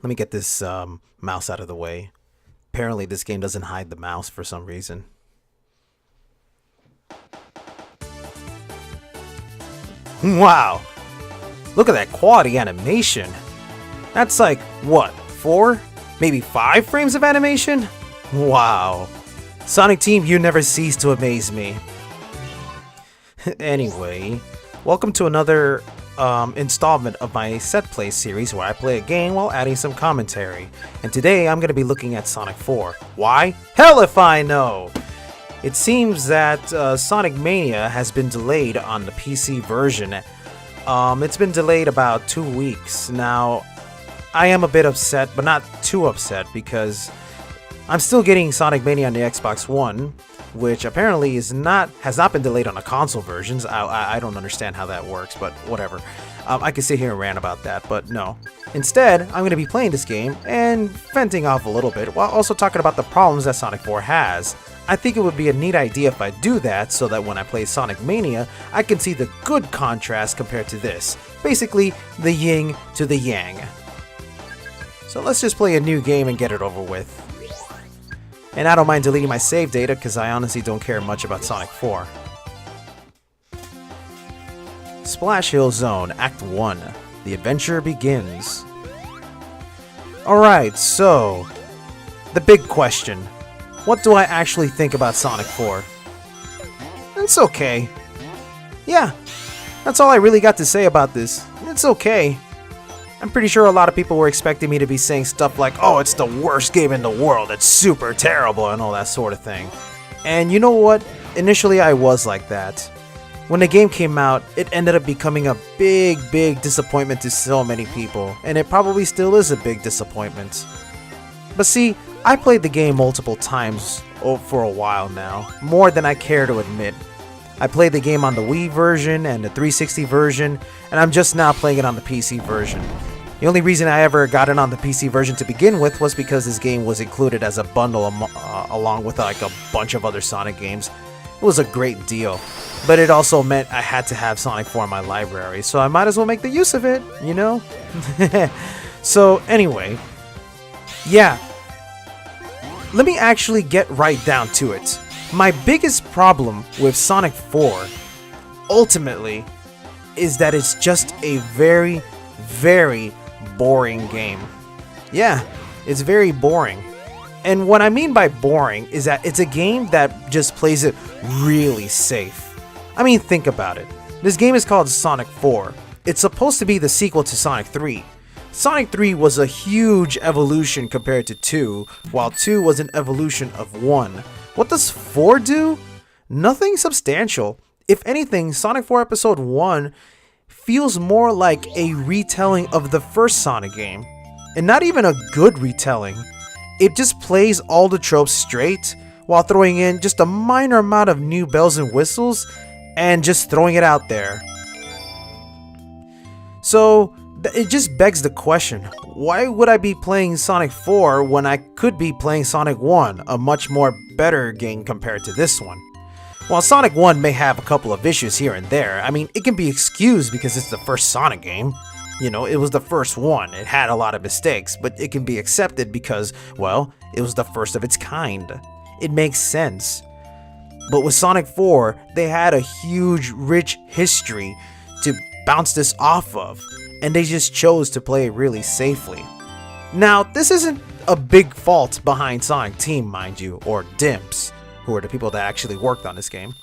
Let me get this mouse out of the way. Apparently this game doesn't hide the mouse for some reason. Wow! Look at that quality animation. That's like, what, 4? Maybe 5 frames of animation? Wow. Sonic Team, you never cease to amaze me. Anyway, welcome to another installment of my Set Play series where I play a game while adding some commentary. And today I'm going to be looking at Sonic 4. Why? Hell if I know! It seems that Sonic Mania has been delayed on the PC version. It's been delayed about 2 weeks. Now, I am a bit upset, but not too upset, because I'm still getting Sonic Mania on the Xbox One, which apparently has not been delayed on the console versions. I don't understand how that works, but whatever. I could sit here and rant about that, but no. Instead, I'm going to be playing this game and venting off a little bit, while also talking about the problems that Sonic 4 has. I think it would be a neat idea if I do that, so that when I play Sonic Mania, I can see the good contrast compared to this. Basically, the yin to the yang. So let's just play a new game and get it over with. And I don't mind deleting my save data, because I honestly don't care much about Sonic 4. Splash Hill Zone, Act 1. The adventure begins. Alright, so the big question. What do I actually think about Sonic 4? It's okay. Yeah, that's all I really got to say about this. It's okay. I'm pretty sure a lot of people were expecting me to be saying stuff like, oh, it's the worst game in the world, it's super terrible, and all that sort of thing. And you know what? Initially I was like that. When the game came out, it ended up becoming a big disappointment to so many people, and it probably still is a big disappointment. But see, I played the game multiple times for a while now, more than I care to admit. I played the game on the Wii version and the 360 version, and I'm just now playing it on the PC version. The only reason I ever got it on the PC version to begin with was because this game was included as a bundle along with like a bunch of other Sonic games. It was a great deal, but it also meant I had to have Sonic 4 in my library, so I might as well make the use of it, you know? So anyway, yeah. Let me actually get right down to it. My biggest problem with Sonic 4, ultimately, is that it's just a very boring game. Yeah, it's very boring. And what I mean by boring is that it's a game that just plays it really safe. I mean, think about it. This game is called Sonic 4. It's supposed to be the sequel to Sonic 3. Sonic 3 was a huge evolution compared to 2, while 2 was an evolution of 1. What does 4 do? Nothing substantial. If anything, Sonic 4 Episode 1 feels more like a retelling of the first Sonic game. And not even a good retelling. It just plays all the tropes straight, while throwing in just a minor amount of new bells and whistles, and just throwing it out there. So, it just begs the question, why would I be playing Sonic 4 when I could be playing Sonic 1, a much more better game compared to this one? While Sonic 1 may have a couple of issues here and there, I mean, it can be excused because it's the first Sonic game. You know, it was the first one, it had a lot of mistakes, but it can be accepted because, well, it was the first of its kind. It makes sense. But with Sonic 4, they had a huge, rich history to bounce this off of, and they just chose to play it really safely. Now, this isn't a big fault behind Sonic Team, mind you, or DIMPS, who are the people that actually worked on this game.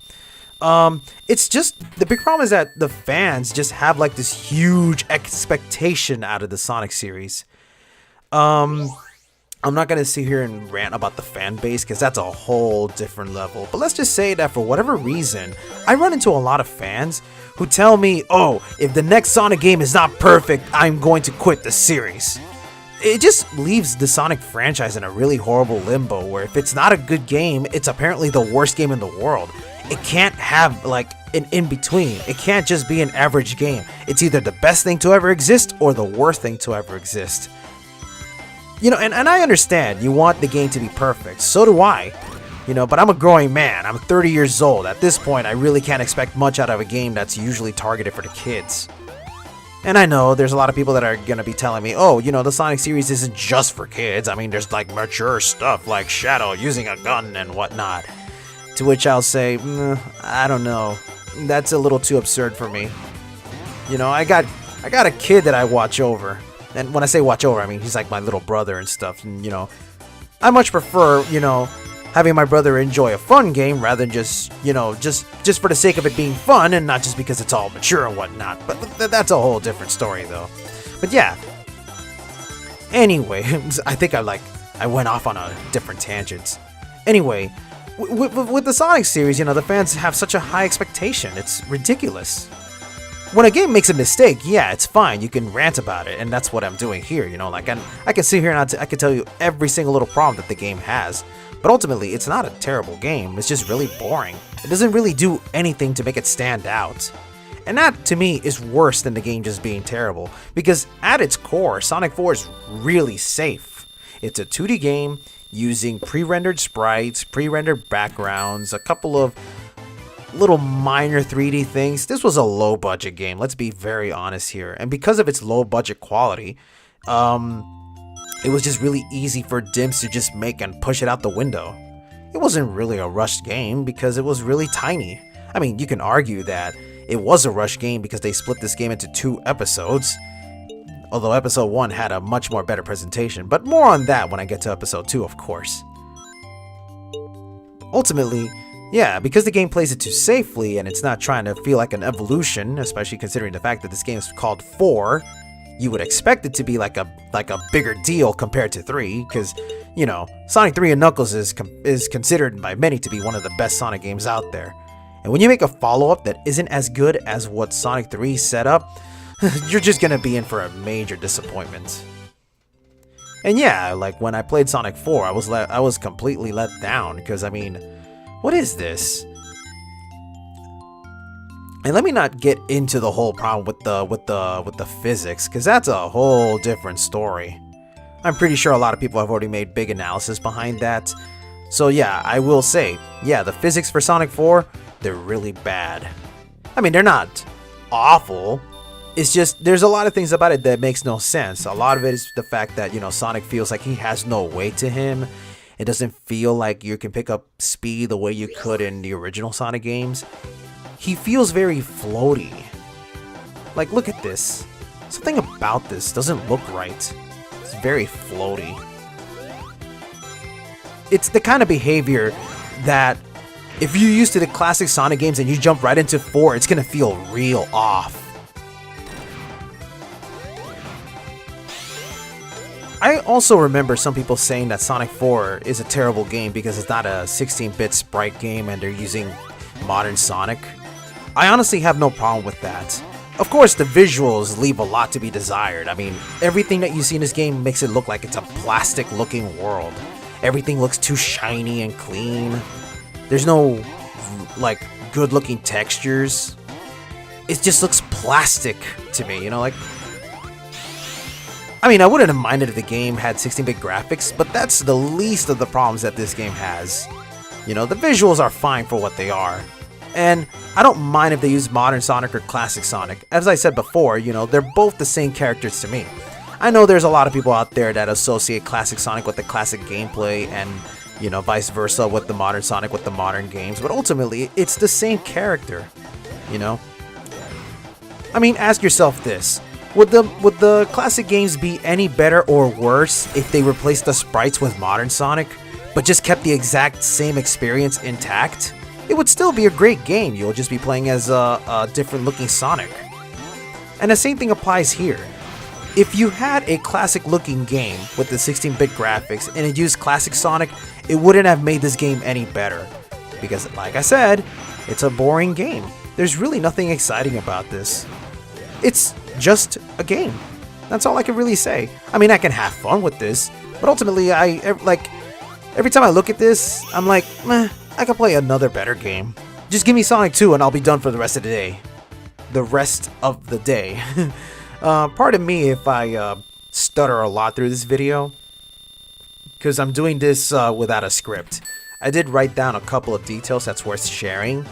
It's just, the big problem is that the fans just have like this huge expectation out of the Sonic series. I'm not gonna sit here and rant about the fan base, because that's a whole different level. But let's just say that for whatever reason, I run into a lot of fans who tell me, oh, if the next Sonic game is not perfect, I'm going to quit the series. It just leaves the Sonic franchise in a really horrible limbo, where if it's not a good game, it's apparently the worst game in the world. It can't have like an in-between. It can't just be an average game. It's either the best thing to ever exist or the worst thing to ever exist. You know, and I understand you want the game to be perfect. So do I. You know, but I'm a growing man. I'm 30 years old. At this point, I really can't expect much out of a game that's usually targeted for the kids. And I know there's a lot of people that are gonna be telling me, oh, you know, the Sonic series isn't just for kids. I mean, there's like mature stuff like Shadow using a gun and whatnot. To which I'll say, I don't know. That's a little too absurd for me. You know, I got a kid that I watch over. And when I say watch over, I mean he's like my little brother and stuff. And, you know, I much prefer, you know, having my brother enjoy a fun game rather than just, you know, just for the sake of it being fun and not just because it's all mature and whatnot. But that's a whole different story, though. But yeah. Anyway, I think I went off on a different tangent. Anyway, with the Sonic series, you know, the fans have such a high expectation. It's ridiculous. When a game makes a mistake, yeah, it's fine. You can rant about it, and that's what I'm doing here. You know, like I can sit here and I can tell you every single little problem that the game has. But ultimately, it's not a terrible game. It's just really boring. It doesn't really do anything to make it stand out. And that, to me, is worse than the game just being terrible. Because at its core, Sonic 4 is really safe. It's a 2D game using pre-rendered sprites, pre-rendered backgrounds, a couple of little minor 3D things. This was a low-budget game, let's be very honest here. And because of its low-budget quality, it was just really easy for Dimps to just make and push it out the window. It wasn't really a rushed game because it was really tiny. I mean, you can argue that it was a rushed game because they split this game into 2 episodes. Although episode 1 had a much more better presentation, but more on that when I get to episode 2, of course. Ultimately, yeah, because the game plays it too safely and it's not trying to feel like an evolution, especially considering the fact that this game is called 4, you would expect it to be like a bigger deal compared to 3, because, you know, Sonic 3 and Knuckles is considered by many to be one of the best Sonic games out there. And when you make a follow-up that isn't as good as what Sonic 3 set up, you're just gonna be in for a major disappointment. And yeah, like when I played Sonic 4, I was completely let down because, I mean, what is this? And let me not get into the whole problem with the physics, because that's a whole different story. I'm pretty sure a lot of people have already made big analysis behind that. So yeah, I will say, yeah, the physics for Sonic 4, they're really bad. I mean, they're not awful. It's just, there's a lot of things about it that makes no sense. A lot of it is the fact that, you know, Sonic feels like he has no weight to him. It doesn't feel like you can pick up speed the way you could in the original Sonic games. He feels very floaty. Like, look at this. Something about this doesn't look right. It's very floaty. It's the kind of behavior that if you're used to the classic Sonic games and you jump right into 4, it's gonna feel real off. I also remember some people saying that Sonic 4 is a terrible game because it's not a 16-bit sprite game and they're using modern Sonic. I honestly have no problem with that. Of course, the visuals leave a lot to be desired. I mean, everything that you see in this game makes it look like it's a plastic-looking world. Everything looks too shiny and clean. There's no, like, good-looking textures. It just looks plastic to me, you know, like... I mean, I wouldn't have minded if the game had 16-bit graphics, but that's the least of the problems that this game has. You know, the visuals are fine for what they are. And I don't mind if they use modern Sonic or classic Sonic. As I said before, you know, they're both the same characters to me. I know there's a lot of people out there that associate classic Sonic with the classic gameplay and, you know, vice versa with the modern Sonic with the modern games, but ultimately, it's the same character, you know? I mean, ask yourself this. Would the classic games be any better or worse if they replaced the sprites with modern Sonic, but just kept the exact same experience intact? It would still be a great game, you'll just be playing as a different looking Sonic. And the same thing applies here. If you had a classic looking game with the 16-bit graphics and it used classic Sonic, it wouldn't have made this game any better. Because, like I said, it's a boring game. There's really nothing exciting about this. It's just a game. That's all I can really say. I mean, I can have fun with this, but ultimately, every time I look at this, I'm like, meh, I could play another better game. Just give me Sonic 2 and I'll be done for the rest of the day. The rest of the day. Pardon me if I stutter a lot through this video, because I'm doing this without a script. I did write down a couple of details that's worth sharing.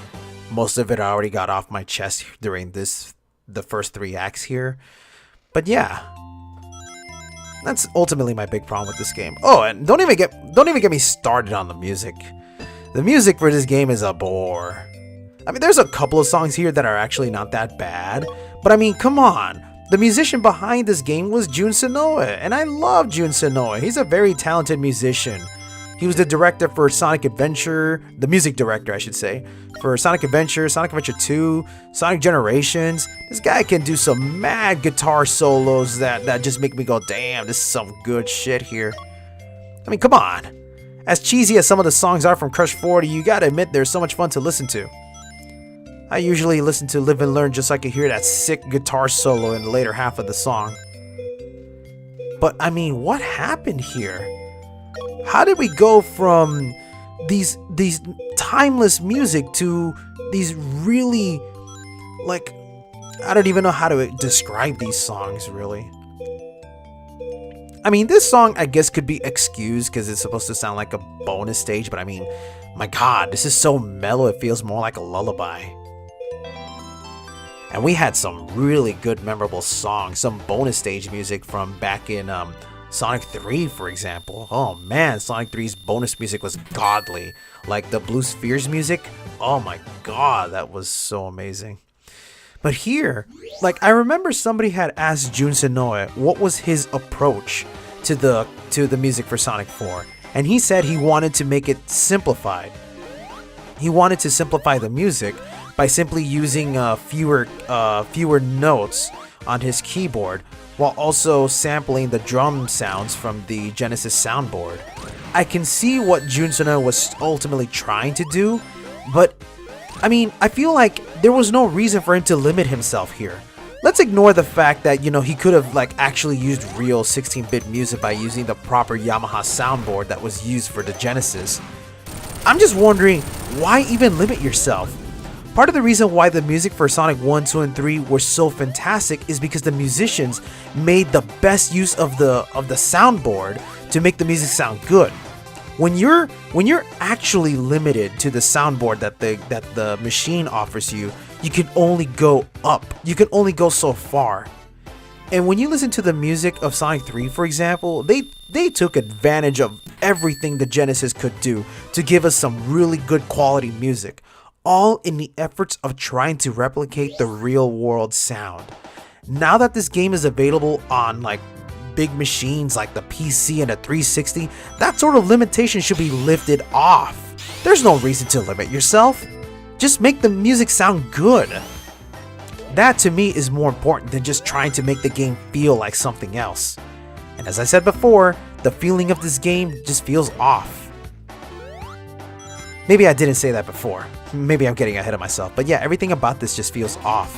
Most of it I already got off my chest during this the first 3 acts here. But yeah, that's ultimately my big problem with this game. Oh, and don't even get me started on the music. The music for this game is a bore. I mean, there's a couple of songs here that are actually not that bad, but I mean, come on. The musician behind this game was Jun Senoue, and I love Jun Senoue. He's a very talented musician. He was the director for Sonic Adventure, the music director, I should say, for Sonic Adventure, Sonic Adventure 2, Sonic Generations. This guy can do some mad guitar solos that just make me go, damn, this is some good shit here. I mean, come on. As cheesy as some of the songs are from Crush 40, you gotta admit they're so much fun to listen to. I usually listen to Live and Learn just so I can hear that sick guitar solo in the later half of the song. But I mean, what happened here? How did we go from these timeless music to these really, like, I don't even know how to describe these songs really. I mean, this song I guess could be excused because it's supposed to sound like a bonus stage, but I mean, my god, this is so mellow it feels more like a lullaby. And we had some really good memorable songs, some bonus stage music from back in Sonic 3, for example. Oh man, Sonic 3's bonus music was godly. Like the Blue Spheres music, oh my god, that was so amazing. But here, like, I remember somebody had asked Jun Senoue what was his approach to the music for Sonic 4, and he said he wanted to make it simplified. He wanted to simplify the music by simply using fewer notes on his keyboard, while also sampling the drum sounds from the Genesis soundboard. I can see what Jun Senoue was ultimately trying to do, but I mean, I feel like there was no reason for him to limit himself here. Let's ignore the fact that, you know, he could have like actually used real 16-bit music by using the proper Yamaha soundboard that was used for the Genesis. I'm just wondering, why even limit yourself? Part of the reason why the music for Sonic 1, 2, and 3 were so fantastic is because the musicians made the best use of the soundboard to make the music sound good. When you're actually limited to the soundboard that the machine offers you, you can only go up. You can only go so far. And when you listen to the music of Sonic 3, for example, they took advantage of everything the Genesis could do to give us some really good quality music, all in the efforts of trying to replicate the real world sound. Now that this game is available on like big machines like the PC and the 360, that sort of limitation should be lifted off. There's no reason to limit yourself. Just make the music sound good. That to me is more important than just trying to make the game feel like something else. And as I said before, the feeling of this game just feels off. Maybe I didn't say that before. Maybe I'm getting ahead of myself. But yeah, everything about this just feels off.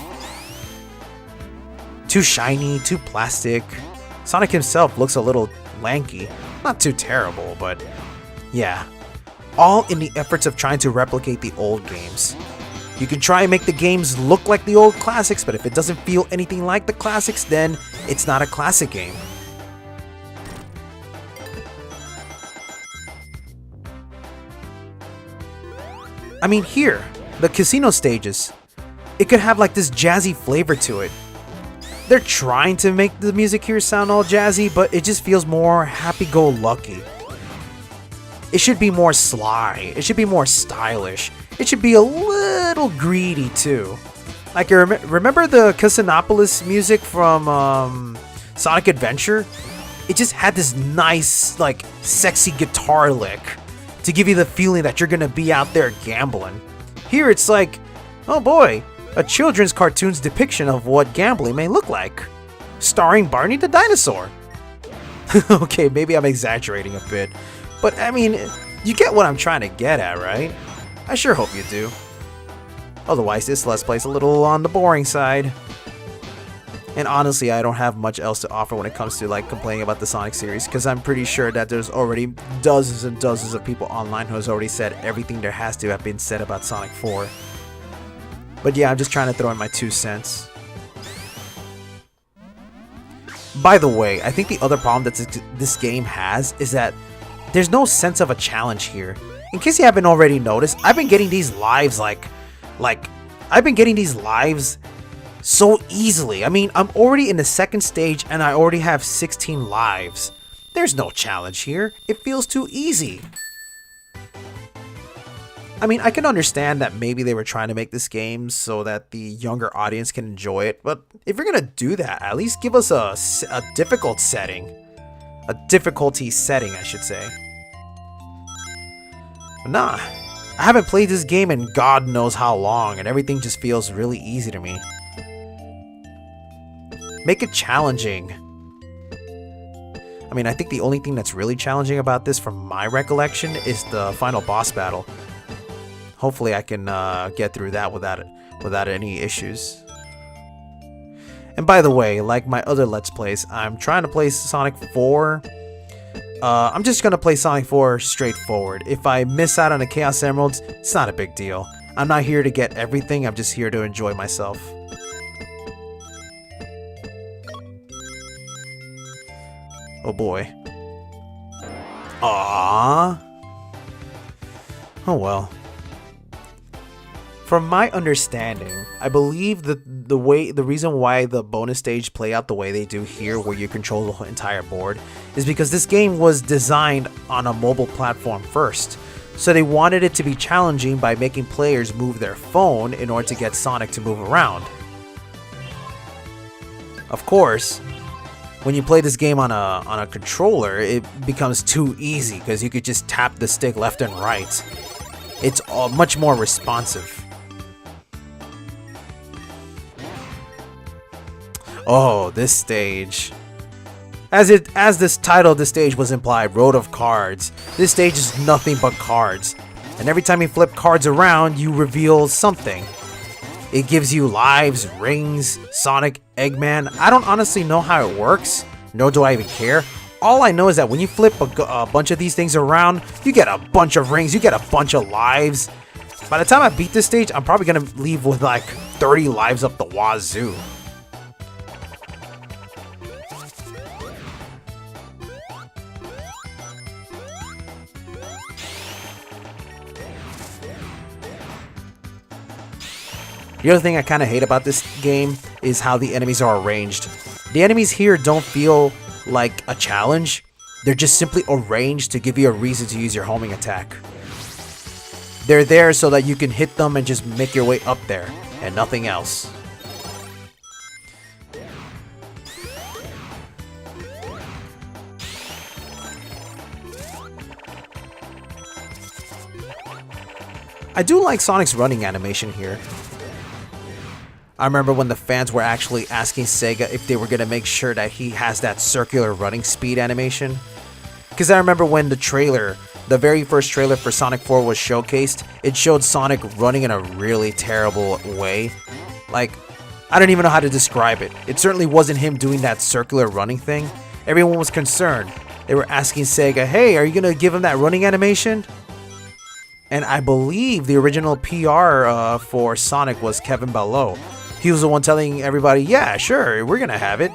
Too shiny, too plastic. Sonic himself looks a little lanky. Not too terrible, but yeah. All in the efforts of trying to replicate the old games. You can try and make the games look like the old classics, but if it doesn't feel anything like the classics, then it's not a classic game. I mean, here, the casino stages, it could have like this jazzy flavor to it. They're trying to make the music here sound all jazzy, but it just feels more happy-go-lucky. It should be more sly. It should be more stylish. It should be a little greedy too. Like, remember the Casinopolis music from Sonic Adventure? It just had this nice, like, sexy guitar lick to give you the feeling that you're gonna be out there gambling. Here it's like, oh boy, a children's cartoon's depiction of what gambling may look like, starring Barney the dinosaur. Okay, maybe I'm exaggerating a bit, but I mean, you get what I'm trying to get at, right? I sure hope you do. Otherwise, this Let's Play's a little on the boring side. And honestly, I don't have much else to offer when it comes to like complaining about the Sonic series, because I'm pretty sure that there's already dozens and dozens of people online who has already said everything there has to have been said about Sonic 4. But yeah, I'm just trying to throw in my 2 cents. By the way, I think the other problem that this game has is that there's no sense of a challenge here. In case you haven't already noticed, I've been getting these lives I've been getting these lives so easily. I mean, I'm already in the second stage and I already have 16 lives. There's no challenge here. It feels too easy. I mean, I can understand that maybe they were trying to make this game so that the younger audience can enjoy it, but if you're gonna do that, at least give us a difficult setting. A difficulty setting, I should say. But nah, I haven't played this game in God knows how long, and everything just feels really easy to me. Make it challenging. I mean, I think the only thing that's really challenging about this, from my recollection, is the final boss battle. Hopefully I can get through that without any issues. And by the way, like my other Let's Plays, I'm trying to play Sonic 4. I'm just going to play Sonic 4 straightforward. If I miss out on the Chaos Emeralds, it's not a big deal. I'm not here to get everything, I'm just here to enjoy myself. Oh boy. Aww. Oh well. From my understanding, I believe that the reason why the bonus stage play out the way they do here, where you control the entire board, is because this game was designed on a mobile platform first. So they wanted it to be challenging by making players move their phone in order to get Sonic to move around. Of course, when you play this game on a controller, it becomes too easy because you could just tap the stick left and right. It's much more responsive. Oh, this stage. As this title of this stage was implied, Road of Cards. This stage is nothing but cards. And every time you flip cards around, you reveal something. It gives you lives, rings, Sonic, Eggman. I don't honestly know how it works, nor do I even care. All I know is that when you flip a bunch of these things around, you get a bunch of rings, you get a bunch of lives. By the time I beat this stage, I'm probably going to leave with like 30 lives up the wazoo. The other thing I kind of hate about this game is how the enemies are arranged. The enemies here don't feel like a challenge. They're just simply arranged to give you a reason to use your homing attack. They're there so that you can hit them and just make your way up there, and nothing else. I do like Sonic's running animation here. I remember when the fans were actually asking Sega if they were going to make sure that he has that circular running speed animation. Because I remember when the very first trailer for Sonic 4 was showcased, it showed Sonic running in a really terrible way. Like, I don't even know how to describe it. It certainly wasn't him doing that circular running thing. Everyone was concerned. They were asking Sega, hey, are you going to give him that running animation? And I believe the original PR for Sonic was Kevin Ballot. He was the one telling everybody, yeah, sure, we're going to have it.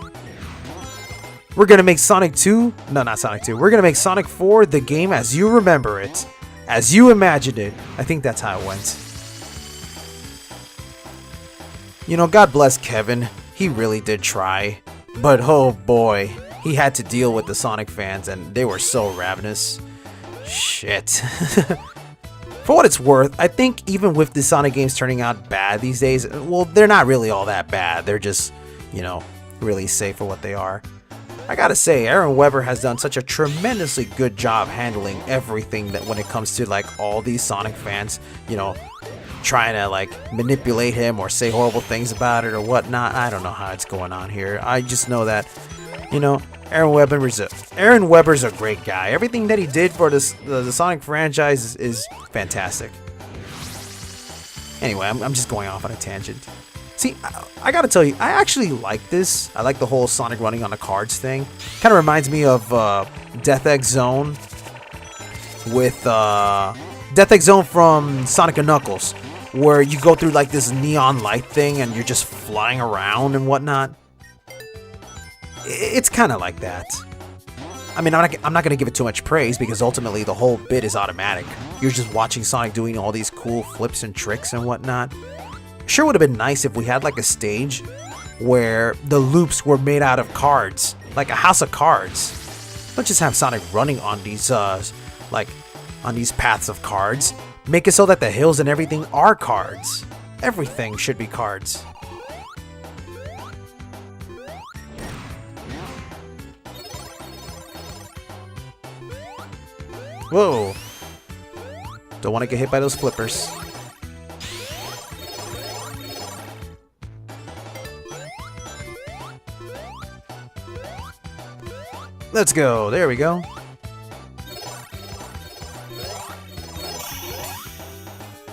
We're going to make Sonic 2. No, not Sonic 2. We're going to make Sonic 4 the game as you remember it. As you imagined it. I think that's how it went. You know, God bless Kevin. He really did try. But oh boy, he had to deal with the Sonic fans and they were so ravenous. Shit. For what it's worth, I think even with the Sonic games turning out bad these days, well, they're not really all that bad. They're just, you know, really safe for what they are. I gotta say, Aaron Webber has done such a tremendously good job handling everything that when it comes to like all these Sonic fans, you know, trying to like manipulate him or say horrible things about it or whatnot. I don't know how it's going on here. I just know that, you know, Aaron Webber's a great guy. Everything that he did for the Sonic franchise is fantastic. Anyway, I'm just going off on a tangent. See, I gotta tell you, I actually like this. I like the whole Sonic running on the cards thing. Kind of reminds me of Death Egg Zone with Death Egg Zone from Sonic & Knuckles, where you go through like this neon light thing and you're just flying around and whatnot. It's kind of like that. I mean, I'm not going to give it too much praise because ultimately the whole bit is automatic. You're just watching Sonic doing all these cool flips and tricks and whatnot. Sure would have been nice if we had like a stage where the loops were made out of cards, like a house of cards. Don't just have Sonic running on these like on these paths of cards. Make it so that the hills and everything are cards. Everything should be cards. Whoa. Don't want to get hit by those flippers. Let's go. There we go.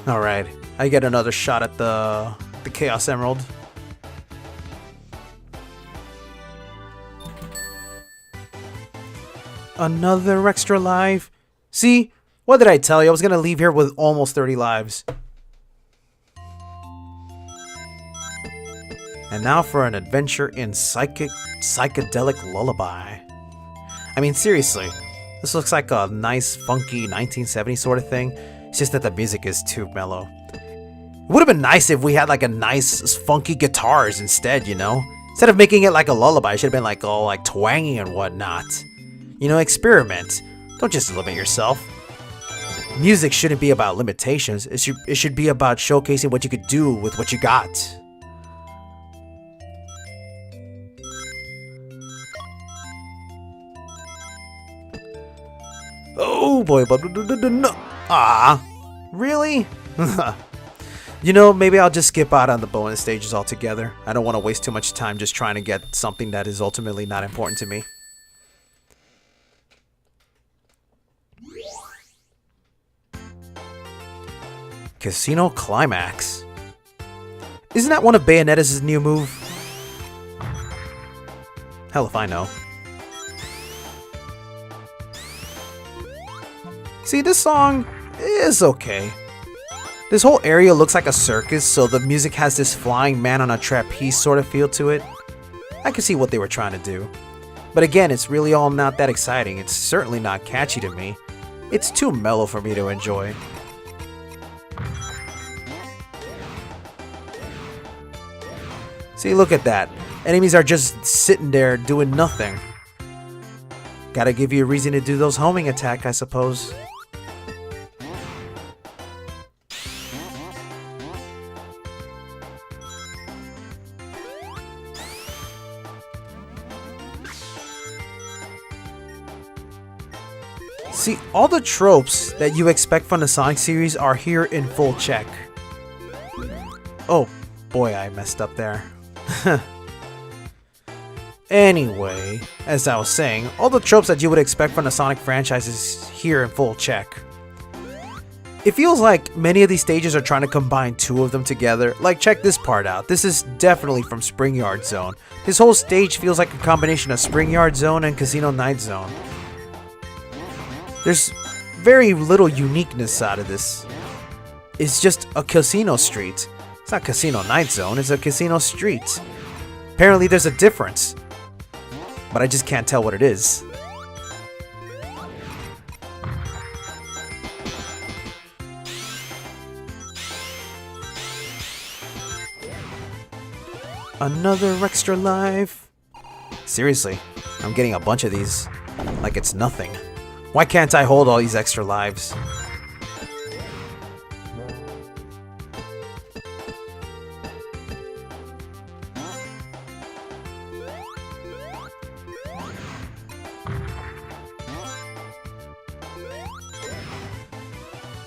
Alright. I get another shot at the Chaos Emerald. Another extra life. See? What did I tell you? I was going to leave here with almost 30 lives. And now for an adventure in psychedelic lullaby. I mean, seriously. This looks like a nice, funky 1970s sort of thing. It's just that the music is too mellow. It would have been nice if we had like a nice, funky guitars instead, you know? Instead of making it like a lullaby, it should have been like all like twangy and whatnot. You know, experiment. Don't just limit yourself. Music shouldn't be about limitations. It should be about showcasing what you could do with what you got. Oh boy, but really? You know, maybe I'll just skip out on the bonus stages altogether. I don't want to waste too much time just trying to get something that is ultimately not important to me. Casino Climax. Isn't that one of Bayonetta's new move? Hell if I know. See, this song is okay. This whole area looks like a circus, so the music has this flying man on a trapeze sort of feel to it. I can see what they were trying to do. But again, it's really all not that exciting. It's certainly not catchy to me. It's too mellow for me to enjoy. See, look at that. Enemies are just sitting there doing nothing. Gotta give you a reason to do those homing attack, I suppose. See, all the tropes that you expect from the Sonic series are here in full check. Oh, boy, I messed up there. Anyway, as I was saying, all the tropes that you would expect from the Sonic franchise is here in full check. It feels like many of these stages are trying to combine two of them together. Like, check this part out. This is definitely from Spring Yard Zone. This whole stage feels like a combination of Spring Yard Zone and Casino Night Zone. There's very little uniqueness out of this. It's just a casino street. It's not Casino Night Zone, it's a casino street. Apparently there's a difference, but I just can't tell what it is. Another extra life. Seriously, I'm getting a bunch of these like it's nothing. Why can't I hold all these extra lives?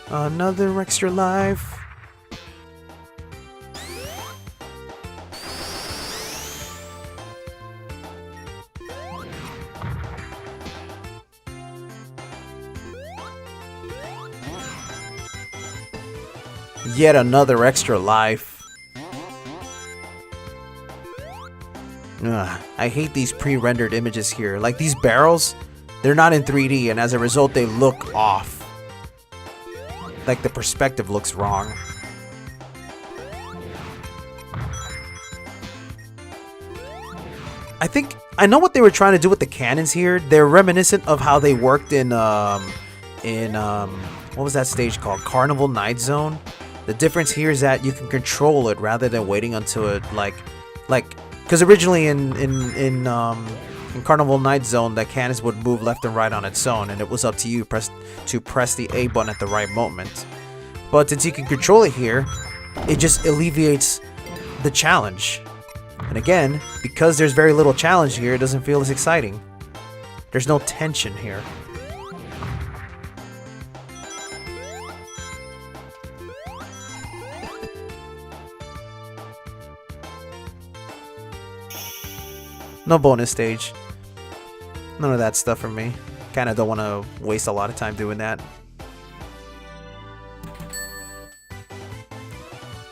Another extra life. Yet another extra life. Ugh, I hate these pre-rendered images here. Like these barrels, they're not in 3D, and as a result they look off. Like the perspective looks wrong. I know what they were trying to do with the cannons here. They're reminiscent of how they worked in what was that stage called? Carnival Night Zone. The difference here is that you can control it rather than waiting until it like Because originally in Carnival Night Zone, that cannons would move left and right on its own, and it was up to you to press the A button at the right moment. But since you can control it here, it just alleviates the challenge. And again, because there's very little challenge here, it doesn't feel as exciting. There's no tension here. No bonus stage. None of that stuff for me. Kinda don't want to waste a lot of time doing that.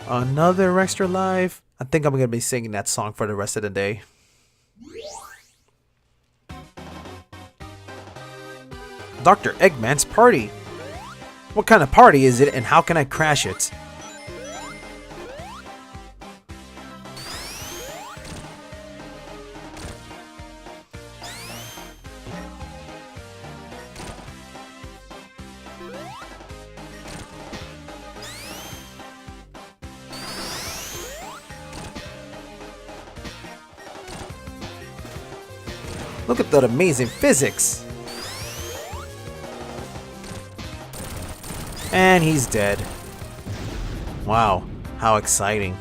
Another extra life. I think I'm gonna be singing that song for the rest of the day. Dr. Eggman's party. What kind of party is it and how can I crash it? Look at that amazing physics! And he's dead. Wow, how exciting.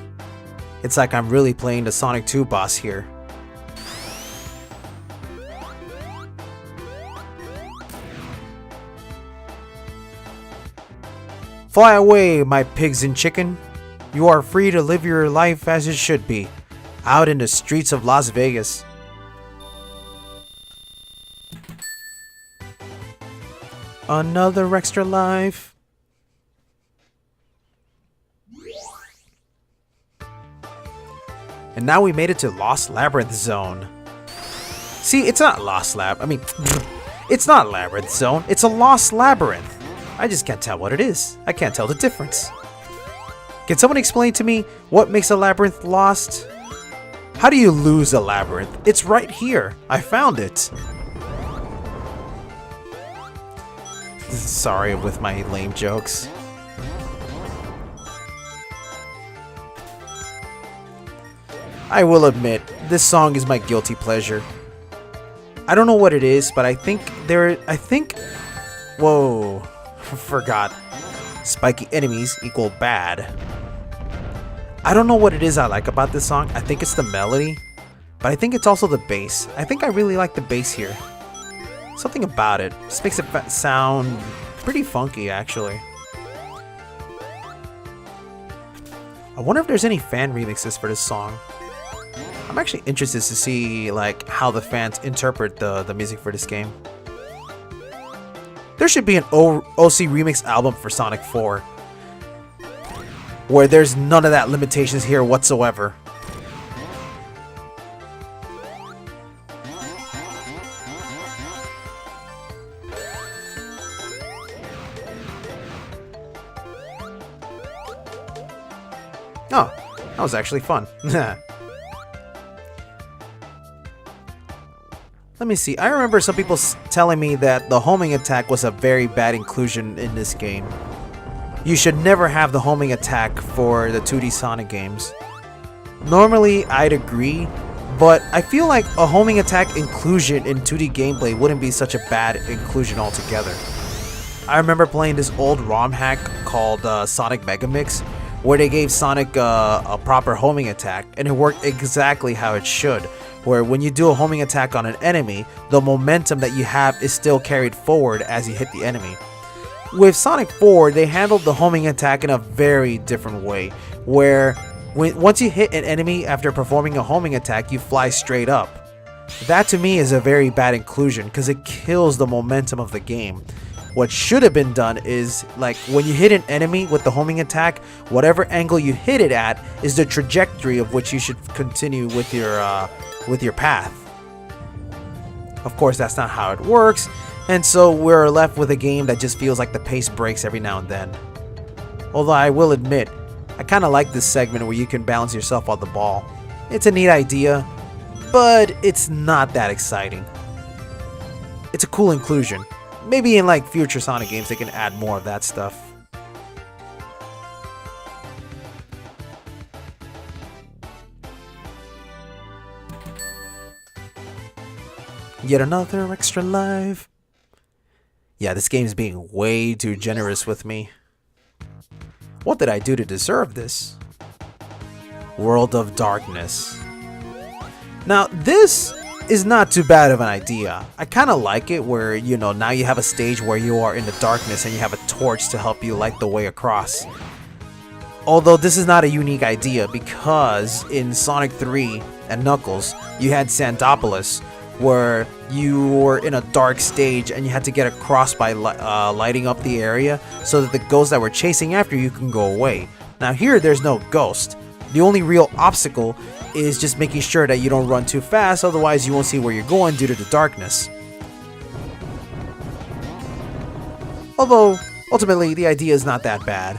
It's like I'm really playing the Sonic 2 boss here. Fly away, my pigs and chicken. You are free to live your life as it should be, out in the streets of Las Vegas. Another extra life. And now we made it to Lost Labyrinth Zone. See, it's not Lost it's not Labyrinth Zone, it's a Lost Labyrinth. I just can't tell what it is. I can't tell the difference. Can someone explain to me what makes a labyrinth lost? How do you lose a labyrinth? It's right here. I found it. Sorry with my lame jokes. I will admit, this song is my guilty pleasure. I don't know what it is, but I think whoa, forgot. Spiky enemies equal bad. I don't know what it is I like about this song. I think it's the melody, but I think it's also the bass. I think I really like the bass here. Something about it just makes it sound pretty funky, actually. I wonder if there's any fan remixes for this song. I'm actually interested to see like how the fans interpret the music for this game. There should be an OC remix album for Sonic 4, where there's none of that limitations here whatsoever. Oh, that was actually fun. Let me see. I remember some people telling me that the homing attack was a very bad inclusion in this game. You should never have the homing attack for the 2D Sonic games. Normally, I'd agree, but I feel like a homing attack inclusion in 2D gameplay wouldn't be such a bad inclusion altogether. I remember playing this old ROM hack called Sonic Mega Mix, where they gave Sonic a proper homing attack, and it worked exactly how it should, where when you do a homing attack on an enemy, the momentum that you have is still carried forward as you hit the enemy. With Sonic 4, they handled the homing attack in a very different way, where once you hit an enemy after performing a homing attack, you fly straight up. That to me is a very bad inclusion because it kills the momentum of the game. What should have been done is, like, when you hit an enemy with the homing attack, whatever angle you hit it at is the trajectory of which you should continue with your path. Of course, that's not how it works, and so we're left with a game that just feels like the pace breaks every now and then. Although I will admit, I kind of like this segment where you can balance yourself on the ball. It's a neat idea, but it's not that exciting. It's a cool inclusion. Maybe in like future Sonic games they can add more of that stuff. yet another extra life. Yeah, this game's being way too generous with me. What did I do to deserve this? World of Darkness. Now, this is not too bad of an idea. I kind of like it where, you know, now you have a stage where you are in the darkness and you have a torch to help you light the way across. Although this is not a unique idea, because in Sonic 3 and Knuckles, you had Sandopolis, where you were in a dark stage and you had to get across by lighting up the area so that the ghosts that were chasing after you can go away. Now here, there's no ghost. The only real obstacle is just making sure that you don't run too fast, otherwise you won't see where you're going due to the darkness. Although, ultimately, the idea is not that bad.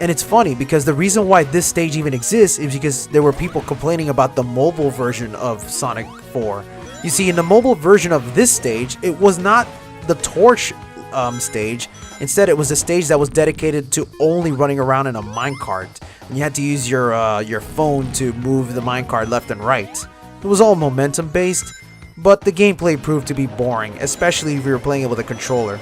And it's funny because the reason why this stage even exists is because there were people complaining about the mobile version of Sonic 4. You see, in the mobile version of this stage, it was not the torch stage. Instead, it was a stage that was dedicated to only running around in a minecart. And you had to use your phone to move the minecart left and right. It was all momentum based, but the gameplay proved to be boring, especially if you were playing it with a controller.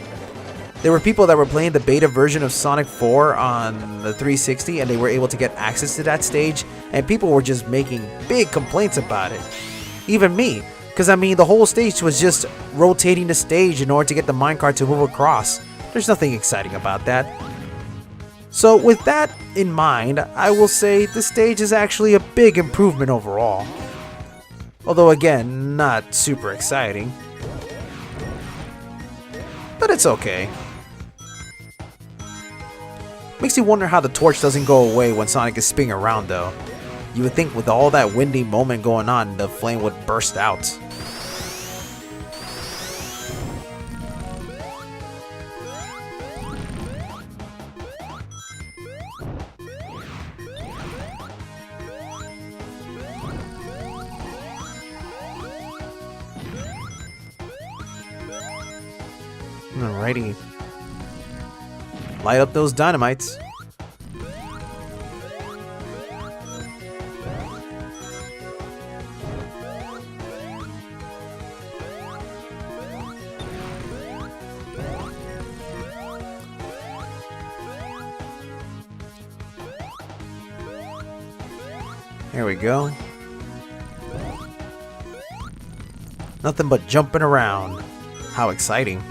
There were people that were playing the beta version of Sonic 4 on the 360 and they were able to get access to that stage, and people were just making big complaints about it. Even me, because I mean the whole stage was just rotating the stage in order to get the minecart to move across. There's nothing exciting about that. So with that in mind, I will say the stage is actually a big improvement overall. Although again, not super exciting. But it's okay. Makes you wonder how the torch doesn't go away when Sonic is spinning around though. You would think with all that windy moment going on, the flame would burst out. Alrighty. Light up those dynamites. There we go. Nothing but jumping around. How exciting.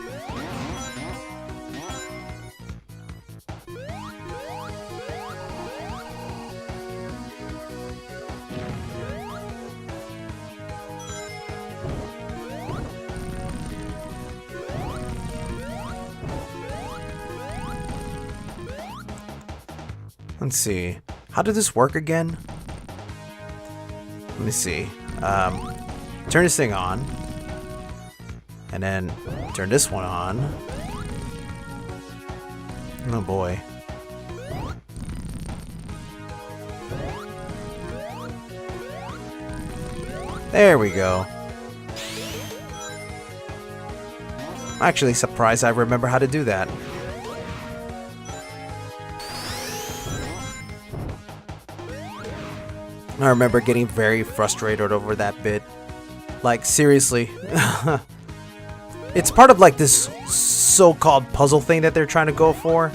Let's see. How did this work again? Let me see. Turn this thing on. And then turn this one on. Oh boy. There we go. I'm actually surprised I remember how to do that. I remember getting very frustrated over that bit. Like, seriously. It's part of like this so-called puzzle thing that they're trying to go for.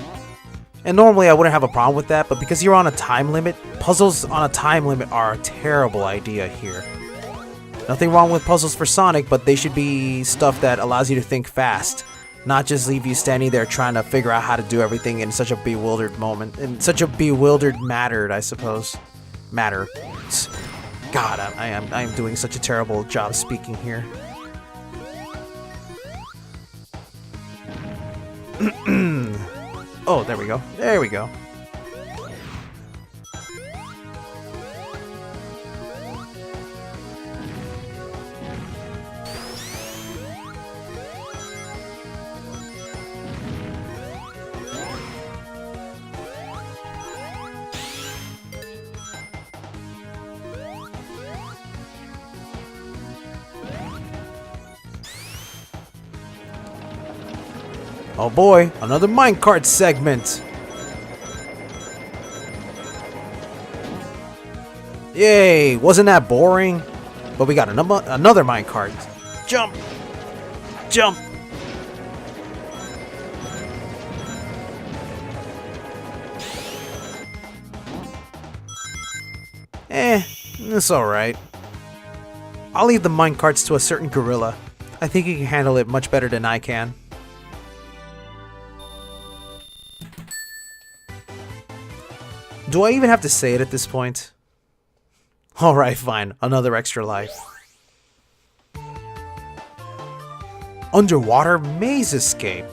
And normally I wouldn't have a problem with that, but because you're on a time limit, puzzles on a time limit are a terrible idea here. Nothing wrong with puzzles for Sonic, but they should be stuff that allows you to think fast. Not just leave you standing there trying to figure out how to do everything in such a bewildered moment. In such a bewildered manner, I suppose. Matter. God, I am doing such a terrible job speaking here. Oh, there we go. There we go. Oh boy, another minecart segment! Yay, wasn't that boring? But we got another minecart. Jump! Jump! It's alright. I'll leave the minecarts to a certain gorilla. I think he can handle it much better than I can. Do I even have to say it at this point? Alright, fine. Another extra life. Underwater maze escape.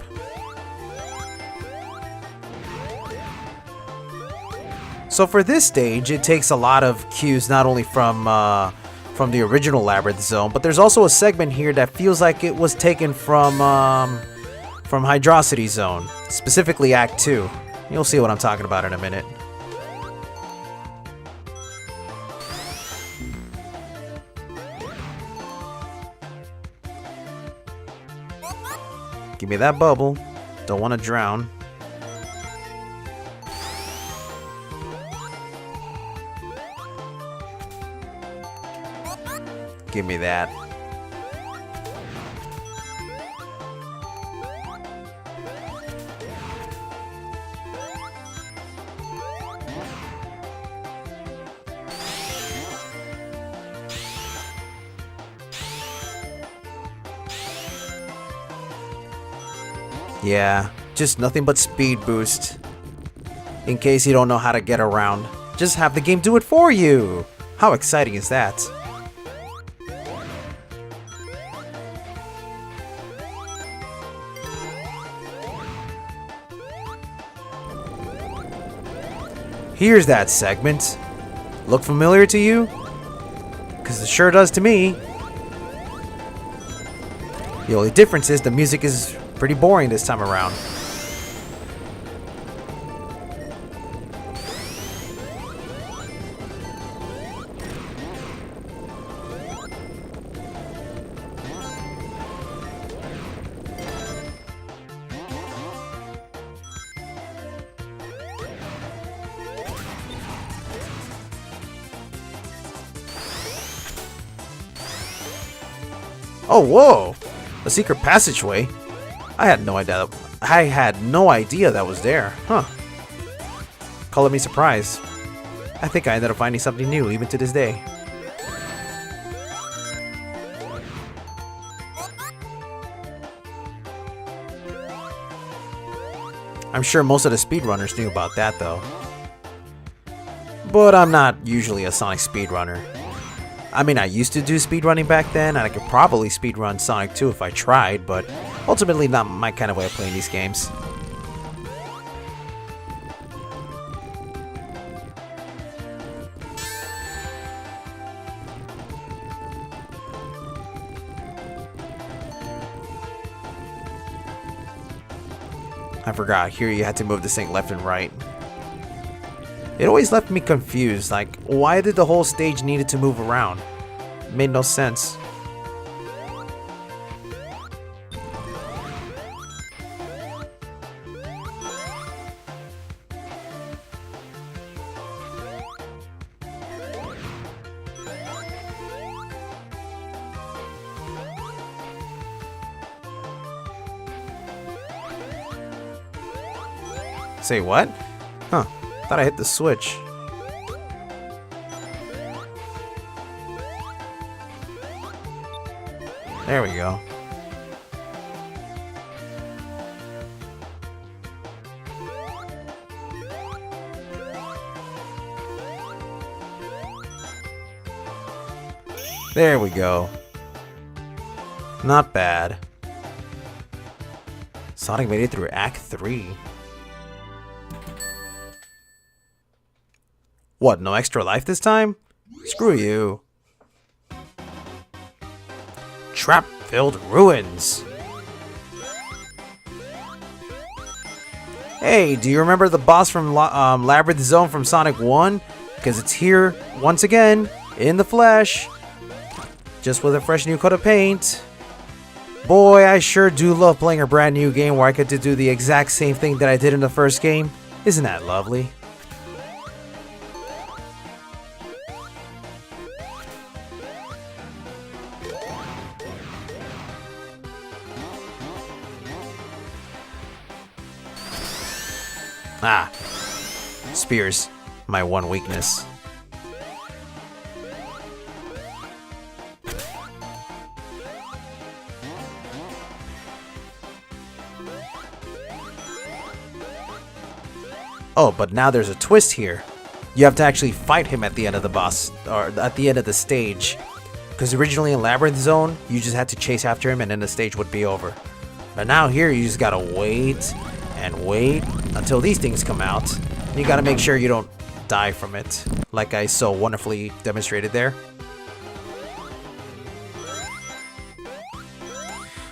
So for this stage, it takes a lot of cues not only from the original Labyrinth Zone, but there's also a segment here that feels like it was taken from Hydrocity Zone, specifically Act 2. You'll see what I'm talking about in a minute. Give me that bubble. Don't want to drown. Give me that. Yeah, just nothing but speed boost. In case you don't know how to get around, just have the game do it for you. How exciting is that? Here's that segment. Look familiar to you? Because it sure does to me. The only difference is the music is pretty boring this time around. Oh, whoa! A secret passageway? I had no idea that was there. Huh. Color me surprised. I think I ended up finding something new even to this day. I'm sure most of the speedrunners knew about that though. But I'm not usually a Sonic speedrunner. I mean, I used to do speedrunning back then, and I could probably speedrun Sonic 2 if I tried, but ultimately not my kind of way of playing these games. I forgot, here you had to move this thing left and right. It always left me confused, like, why did the whole stage needed to move around? It made no sense. Say what? Huh. Thought I hit the switch. There we go. There we go. Not bad. Sonic made it through Act 3. What, no extra life this time? Screw you. Trap-filled ruins. Hey, do you remember the boss from Labyrinth Zone from Sonic 1? Because it's here, once again, in the flesh. Just with a fresh new coat of paint. Boy, I sure do love playing a brand new game where I get to do the exact same thing that I did in the first game. Isn't that lovely? Ah, spears, my one weakness. Oh, but now there's a twist here. You have to actually fight him at the end of the boss, or at the end of the stage. Because originally in Labyrinth Zone, you just had to chase after him and then the stage would be over. But now here, you just gotta wait and wait until these things come out. And you gotta make sure you don't die from it, like I so wonderfully demonstrated there.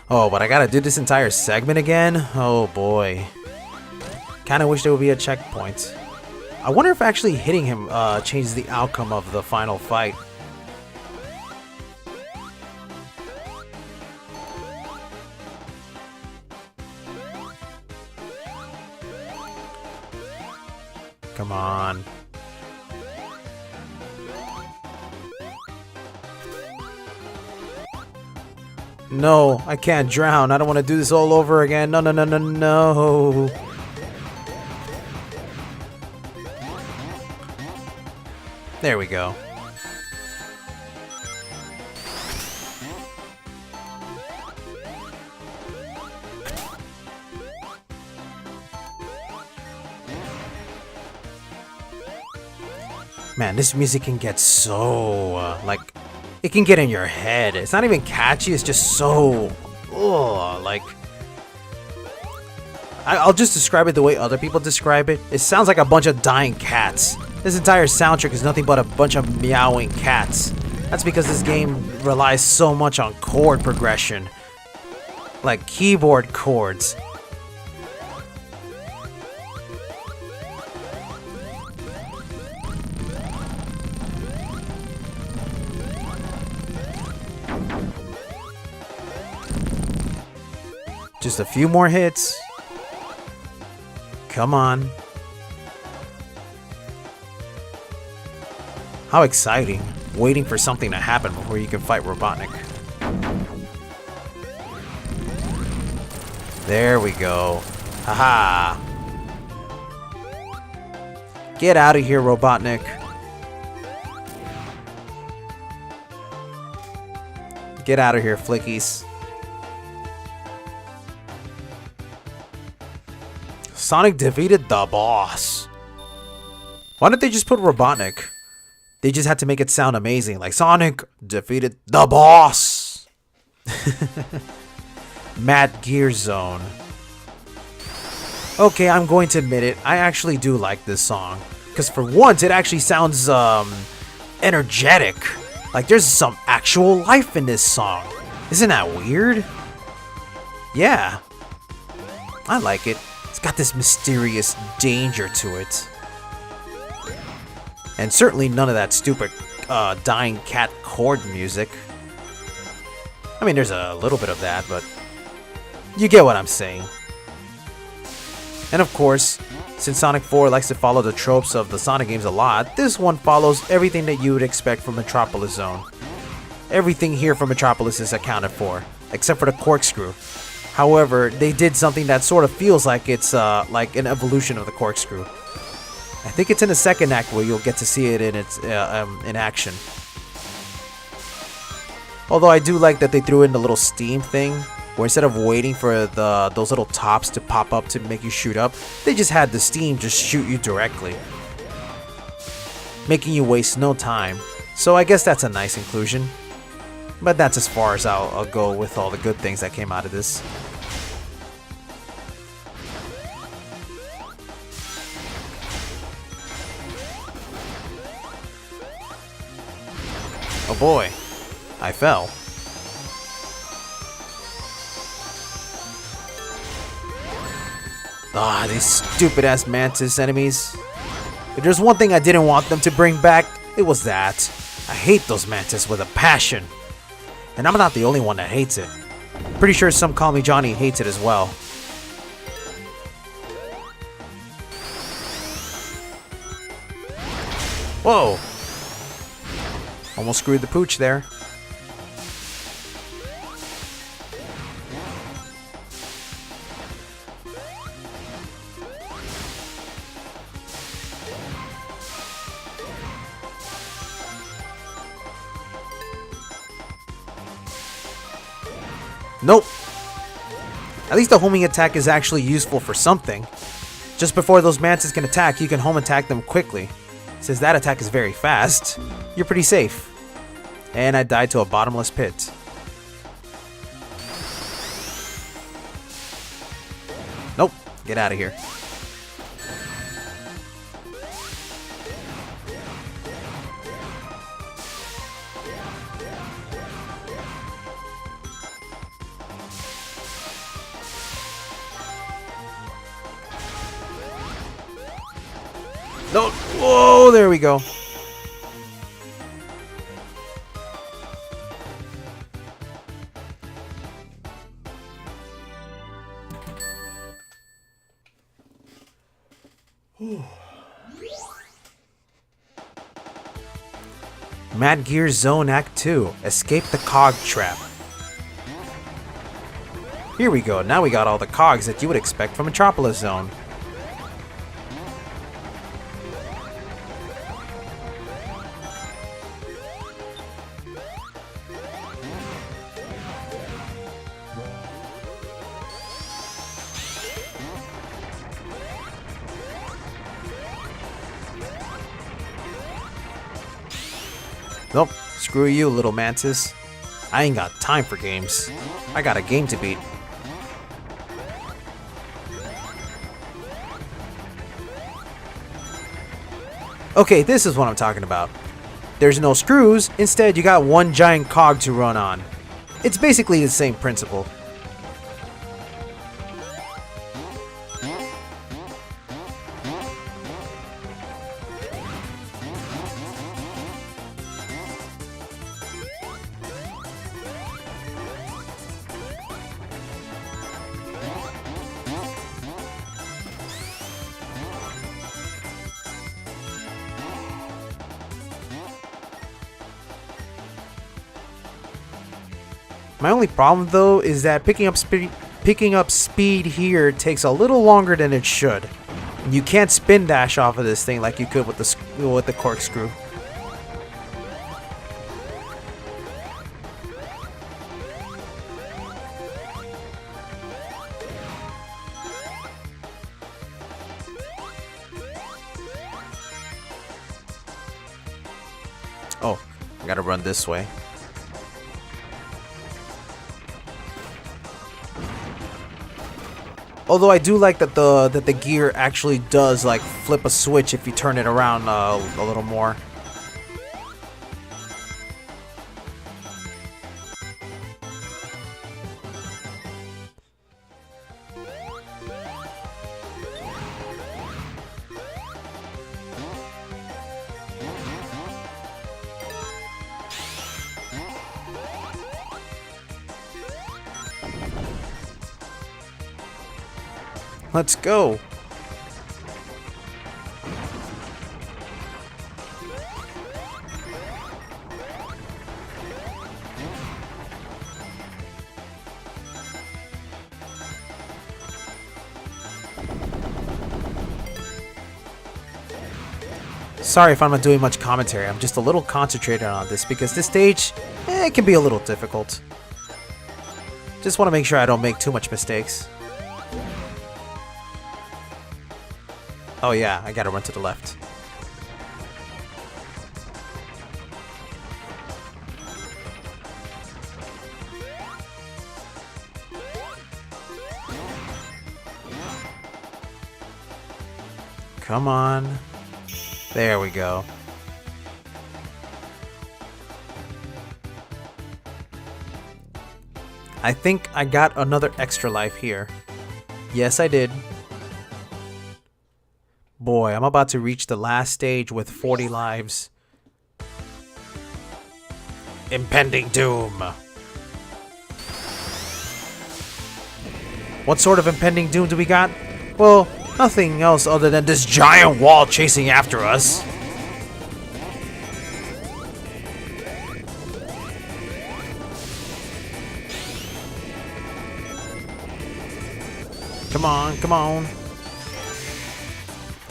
Oh, but I gotta do this entire segment again? Oh boy. Kinda wish there would be a checkpoint. I wonder if actually hitting him changes the outcome of the final fight. Come on. No, I can't drown. I don't want to do this all over again. No, no, no, no, no. There we go. Man, this music can get so, like, it can get in your head. It's not even catchy, it's just so, like, I'll just describe it the way other people describe it. It sounds like a bunch of dying cats. This entire soundtrack is nothing but a bunch of meowing cats. That's because this game relies so much on chord progression. Like keyboard chords. Just a few more hits. Come on. How exciting. Waiting for something to happen before you can fight Robotnik. There we go. Haha. Get out of here, Robotnik. Get out of here, Flickies. Sonic defeated the boss. Why didn't they just put Robotnik? They just had to make it sound amazing, like Sonic defeated the boss. Mad Gear Zone. Okay, I'm going to admit it. I actually do like this song. Because for once, it actually sounds energetic. Like there's some actual life in this song. Isn't that weird? Yeah. I like it. It's got this mysterious danger to it. And certainly none of that stupid dying cat chord music. I mean, there's a little bit of that, but you get what I'm saying. And of course, since Sonic 4 likes to follow the tropes of the Sonic games a lot, this one follows everything that you would expect from Metropolis Zone. Everything here from Metropolis is accounted for, except for the corkscrew. However, they did something that sort of feels like it's like an evolution of the corkscrew. I think it's in the second act where you'll get to see it in its in action. Although I do like that they threw in the little steam thing, where instead of waiting for those little tops to pop up to make you shoot up, they just had the steam just shoot you directly, making you waste no time. So I guess that's a nice inclusion. But that's as far as I'll go with all the good things that came out of this. Oh boy, I fell. Ah, these stupid ass Mantis enemies. If there's one thing I didn't want them to bring back, it was that. I hate those Mantis with a passion. And I'm not the only one that hates it. Pretty sure some Call Me Johnny hates it as well. Whoa! Almost screwed the pooch there. Nope. At least the homing attack is actually useful for something. Just before those mantis can attack, you can home attack them quickly. Since that attack is very fast, you're pretty safe. And I died to a bottomless pit. Nope. Get out of here. No. Whoa, there we go. Mad Gear Zone Act 2. Escape the Cog Trap. Here we go. Now we got all the cogs that you would expect from Metropolis Zone. Nope, screw you, little mantis. I ain't got time for games. I got a game to beat. Okay, this is what I'm talking about. There's no screws, instead you got one giant cog to run on. It's basically the same principle. My only problem though is that picking up speed here takes a little longer than it should. You can't spin dash off of this thing like you could with the corkscrew. Oh, I gotta run this way. Although I do like that the gear actually does like flip a switch if you turn it around a little more. Let's go. Sorry if I'm not doing much commentary. I'm just a little concentrated on this because this stage, it can be a little difficult. Just want to make sure I don't make too much mistakes. Oh yeah, I gotta run to the left. Come on. There we go. I think I got another extra life here. Yes, I did. Boy, I'm about to reach the last stage with 40 lives. Impending Doom. What sort of impending doom do we got? Well, nothing else other than this giant wall chasing after us. Come on, come on.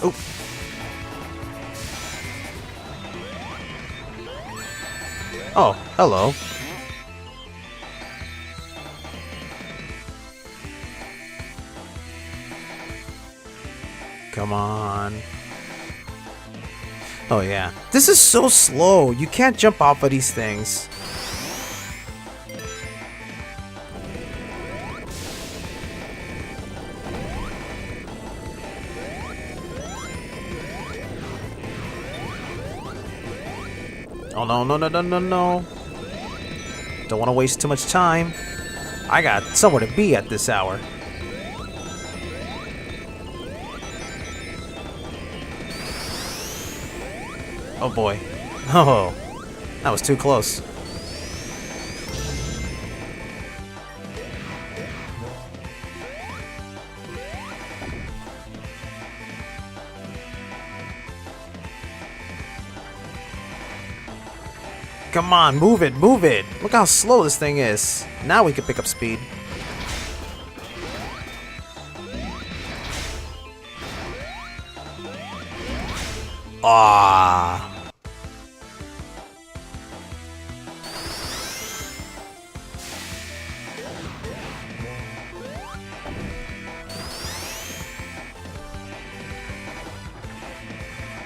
Oh. Oh, hello. Come on. Oh yeah. This is so slow. You can't jump off of these things. Oh no, no, no, no, no, no. Don't want to waste too much time. I got somewhere to be at this hour. Oh boy. Oh, that was too close. Come on, move it, move it. Look how slow this thing is. Now we can pick up speed. Ah.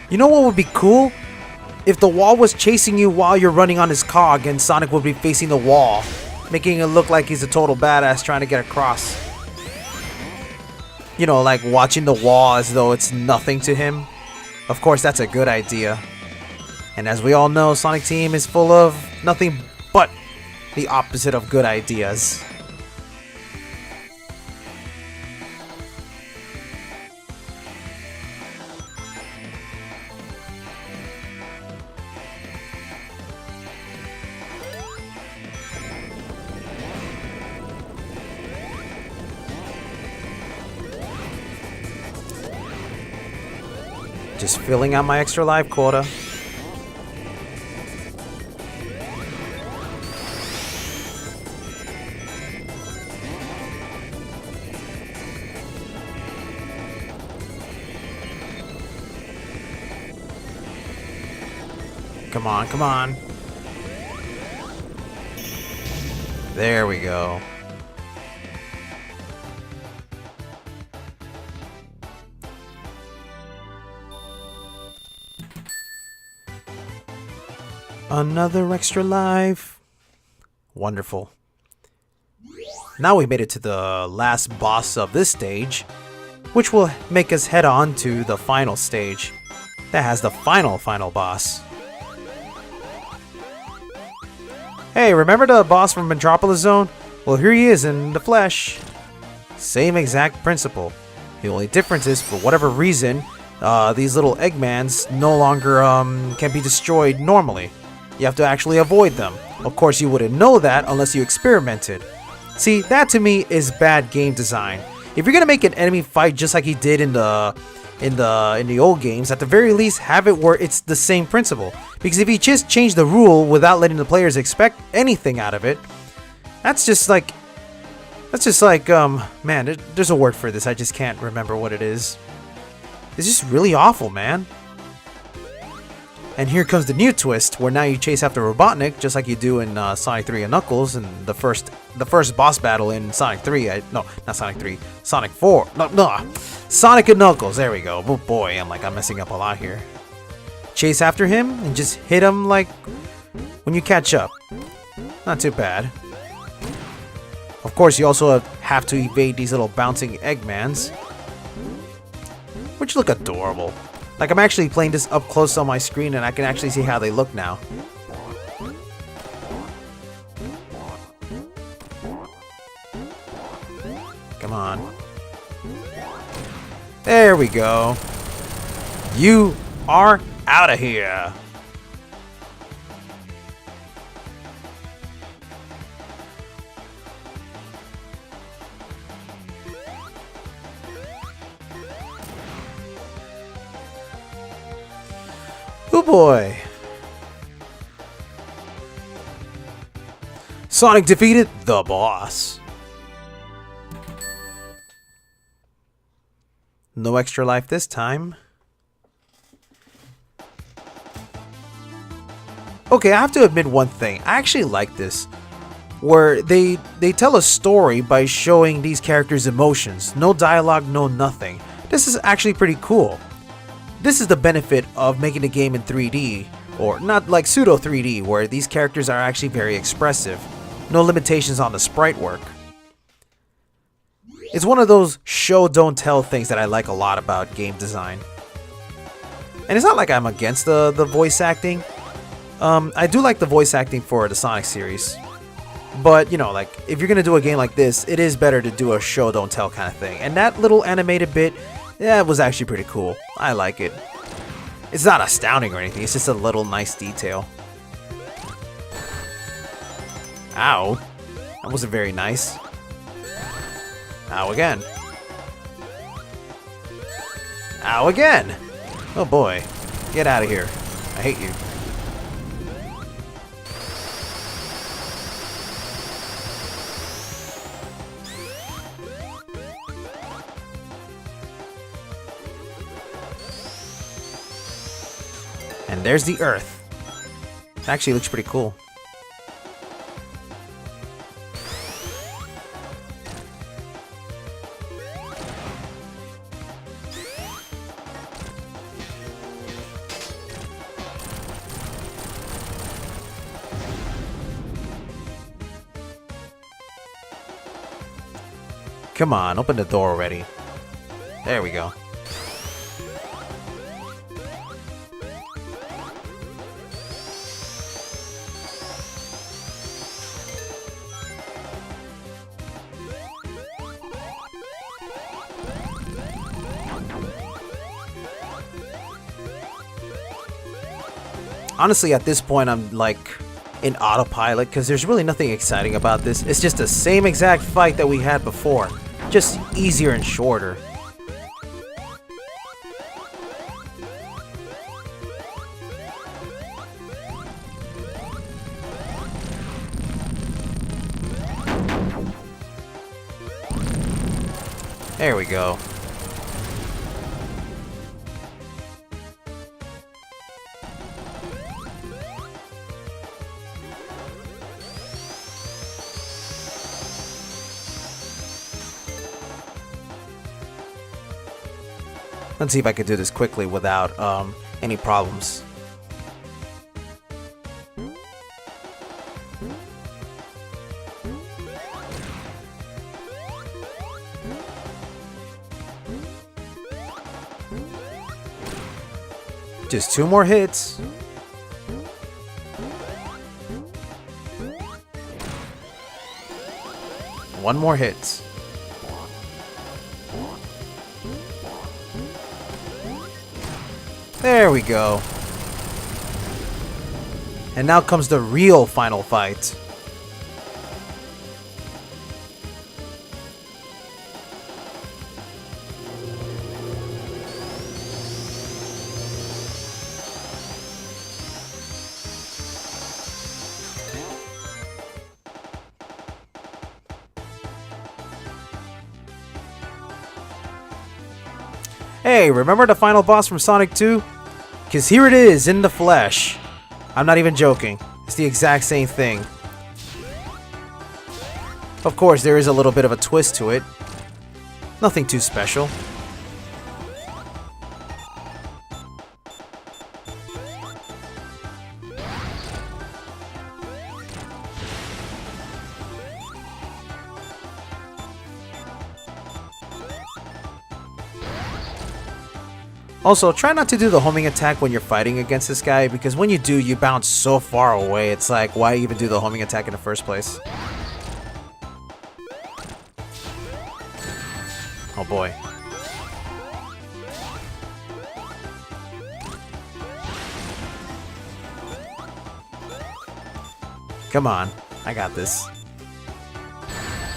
You know what would be cool? If the wall was chasing you while you're running on his cog and Sonic would be facing the wall, making it look like he's a total badass trying to get across. You know, like watching the wall as though it's nothing to him. Of course, that's a good idea. And as we all know, Sonic Team is full of nothing but the opposite of good ideas. Just filling out my extra life quota. Come on, come on. There we go. Another extra life. Wonderful. Now we made it to the last boss of this stage, which will make us head on to the final stage that has the final boss. Hey, remember the boss from Metropolis Zone? Well, here he is in the flesh. Same exact principle. The only difference is, for whatever reason, these little Eggmans no longer can be destroyed normally. You have to actually avoid them. Of course, you wouldn't know that unless you experimented. See, that to me is bad game design. If you're gonna make an enemy fight just like he did in the old games, at the very least have it where it's the same principle. Because if you just change the rule without letting the players expect anything out of it, that's just like man, there's a word for this. I just can't remember what it is. It's just really awful, man. And here comes the new twist, where now you chase after Robotnik, just like you do in Sonic 3 and Knuckles, and the first boss battle in Sonic 3. No, not Sonic 3. Sonic 4. No, Sonic and Knuckles. There we go. Oh boy, I'm messing up a lot here. Chase after him and just hit him like when you catch up. Not too bad. Of course, you also have to evade these little bouncing Eggmans, which look adorable. Like, I'm actually playing this up close on my screen and I can actually see how they look now. Come on. There we go. You are out of here. Oh boy. Sonic defeated the boss. No extra life this time. Okay, I have to admit one thing. I actually like this, where they tell a story by showing these characters' emotions. No dialogue, no nothing. This is actually pretty cool. This is the benefit of making the game in 3D, or not like pseudo 3D, where these characters are actually very expressive. No limitations on the sprite work. It's one of those show don't tell things that I like a lot about game design. And it's not like I'm against the voice acting. I do like the voice acting for the Sonic series. But, you know, like, if you're gonna do a game like this, it is better to do a show don't tell kind of thing. And that little animated bit, yeah, it was actually pretty cool. I like it. It's not astounding or anything, it's just a little nice detail. Ow. That wasn't very nice. Ow again. Ow again! Oh boy. Get out of here. I hate you. And there's the Earth. It actually looks pretty cool. Come on, open the door already. There we go. Honestly, at this point, I'm like in autopilot because there's really nothing exciting about this. It's just the same exact fight that we had before, just easier and shorter. There we go. Let's see if I could do this quickly without any problems. Just 2 more hits. One more hit. There we go. And now comes the real final fight. Hey, remember the final boss from Sonic 2? Because here it is, in the flesh. I'm not even joking. It's the exact same thing. Of course, there is a little bit of a twist to it. Nothing too special. Also, try not to do the homing attack when you're fighting against this guy, because when you do, you bounce so far away, it's like, why even do the homing attack in the first place? Oh boy. Come on, I got this.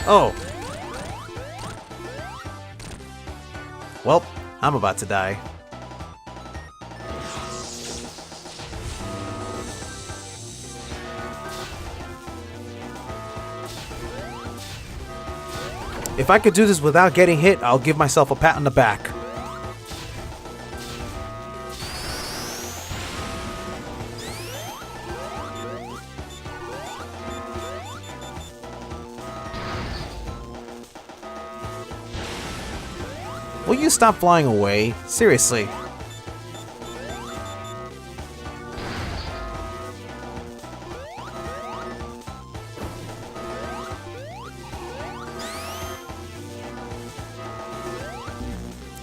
Oh! Well, I'm about to die. If I could do this without getting hit, I'll give myself a pat on the back. Will you stop flying away? Seriously.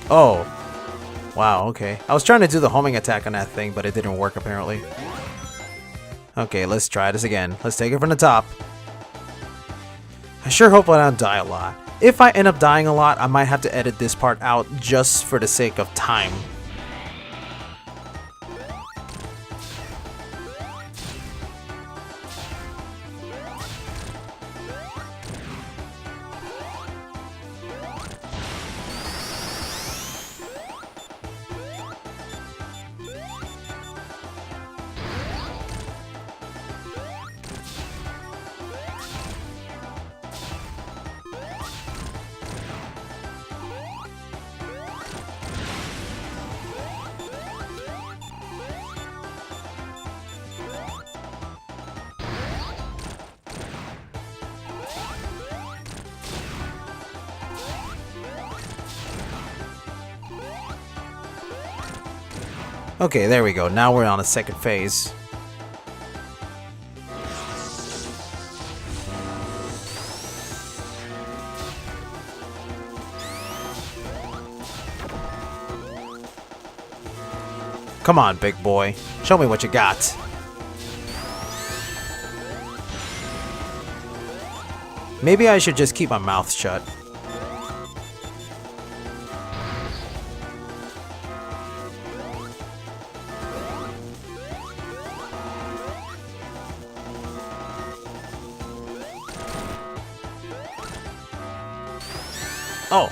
Oh. Wow, okay. I was trying to do the homing attack on that thing, but it didn't work apparently. Okay, let's try this again. Let's take it from the top. I sure hope I don't die a lot. If I end up dying a lot, I might have to edit this part out just for the sake of time. Okay, there we go. Now we're on the second phase. Come on, big boy. Show me what you got. Maybe I should just keep my mouth shut. Oh,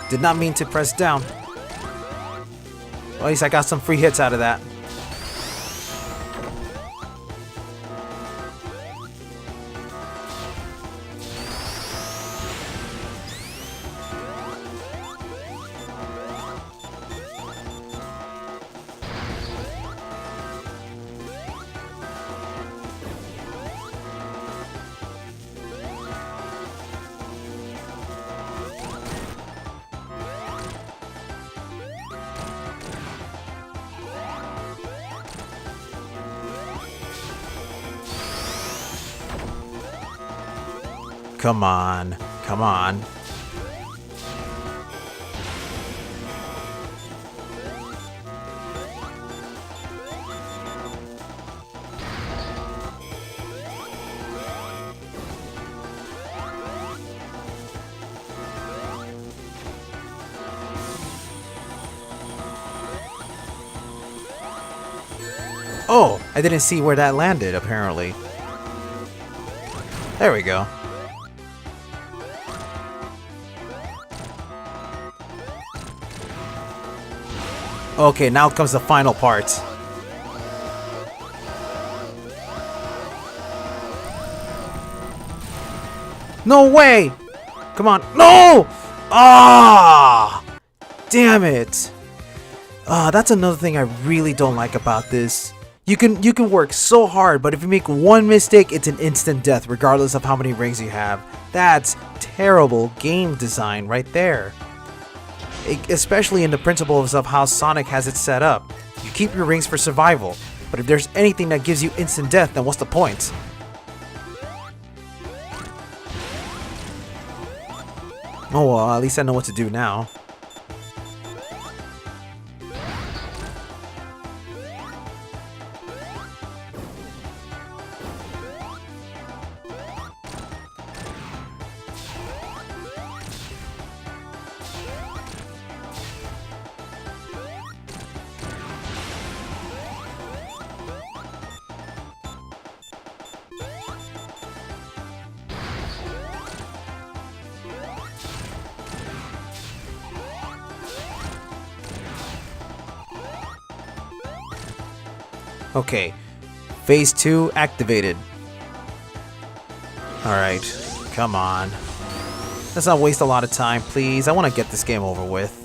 did not mean to press down. Well, at least I got some free hits out of that. Come on, come on. Oh, I didn't see where that landed, apparently. There we go. Okay, now comes the final part. No way! Come on. No! Ah! Damn it. That's another thing I really don't like about this. You can work so hard, but if you make one mistake, it's an instant death regardless of how many rings you have. That's terrible game design right there. Especially in the principles of how Sonic has it set up. You keep your rings for survival, but if there's anything that gives you instant death, then what's the point? Oh well, at least I know what to do now. Okay, phase 2 activated. Alright, come on. Let's not waste a lot of time, please. I want to get this game over with.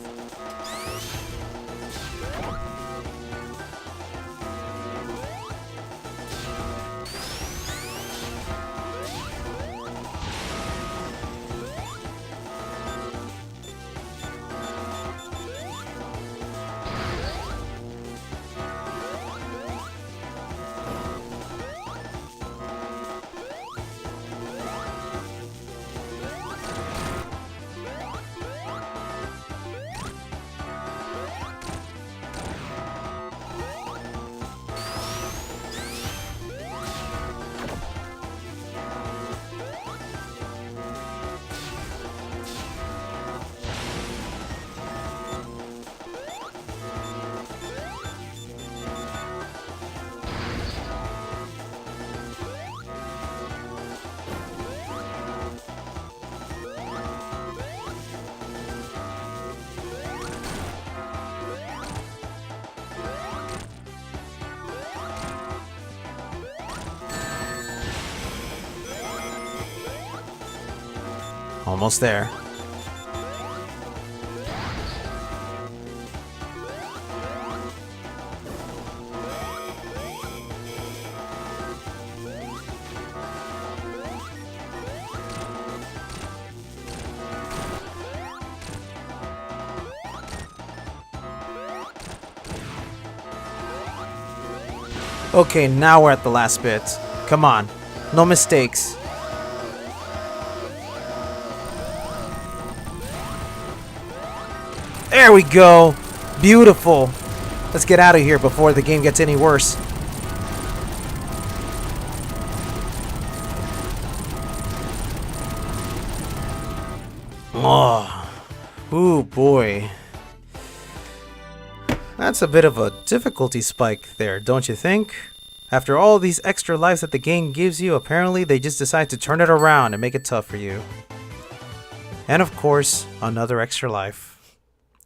Almost there. Okay, now we're at the last bit. Come on. No mistakes. There we go. Beautiful. Let's get out of here before the game gets any worse. Oh. Ooh, boy. That's a bit of a difficulty spike there, don't you think? After all these extra lives that the game gives you, apparently they just decide to turn it around and make it tough for you. And of course, another extra life.